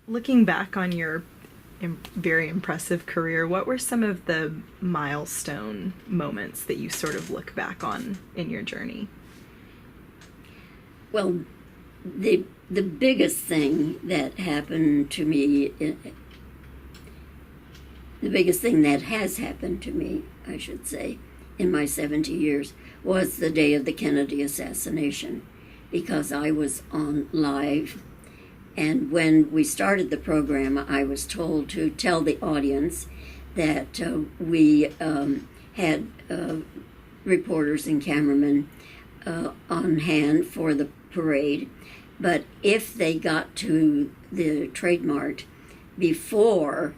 Looking back on your very impressive career, what were some of the milestone moments that you sort of look back on in your journey? Well, the biggest thing that happened to me, the biggest thing that has happened to me, I should say, in my 70 years, was the day of the Kennedy assassination, because I was on live. And when we started the program, I was told to tell the audience that we had reporters and cameramen on hand for the parade, but if they got to the Trade Mart before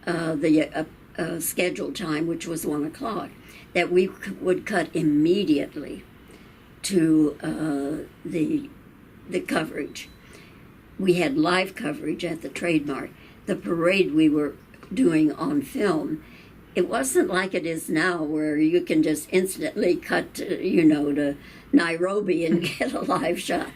the scheduled time, which was 1 o'clock, that we would cut immediately to the coverage. We had live coverage at the Trade Mart. The parade we were doing on film, it wasn't like it is now where you can just instantly cut to Nairobi and get a live shot.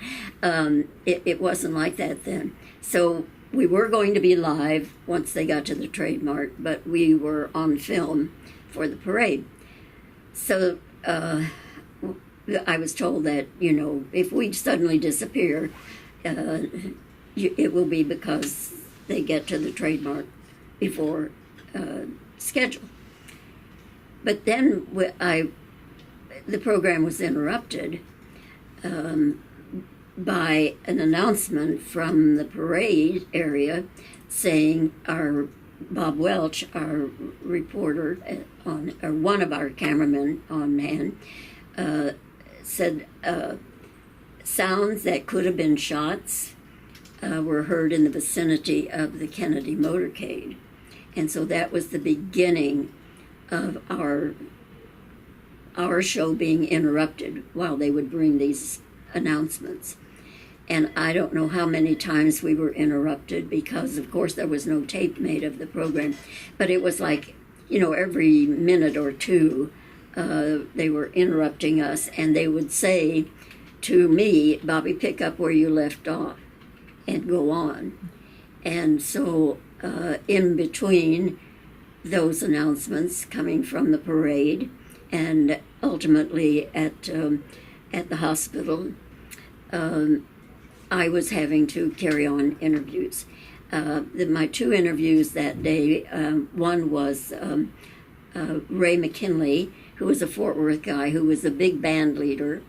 It wasn't like that then. So we were going to be live once they got to the Trade Mart, but we were on film for the parade. So I was told that, if we suddenly disappear, it will be because they get to the Trade Mart before schedule. But then the program was interrupted by an announcement from the parade area saying our Bob Welch, our reporter or one of our cameramen on hand, said sounds that could have been shots were heard in the vicinity of the Kennedy motorcade. And so that was the beginning of our show being interrupted while they would bring these announcements. And I don't know how many times we were interrupted because, of course, there was no tape made of the program. But it was like, every minute or two, they were interrupting us, and they would say to me, Bobbie, pick up where you left off and go on. And so in between those announcements coming from the parade and ultimately at the hospital, I was having to carry on interviews. My two interviews that day, one was Ray McKinley, who was a Fort Worth guy who was a big band leader,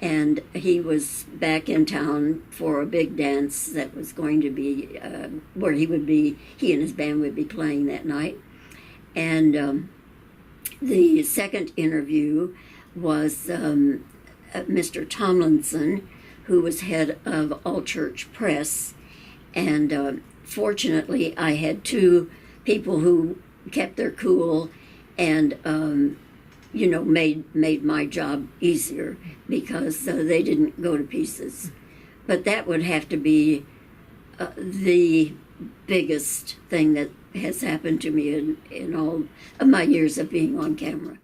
and he was back in town for a big dance that was going to be where he and his band would be playing that night. And the second interview was Mr. Tomlinson, who was head of All Church Press. And fortunately, I had two people who kept their cool and made my job easier because they didn't go to pieces. But that would have to be the biggest thing that has happened to me in all of my years of being on camera.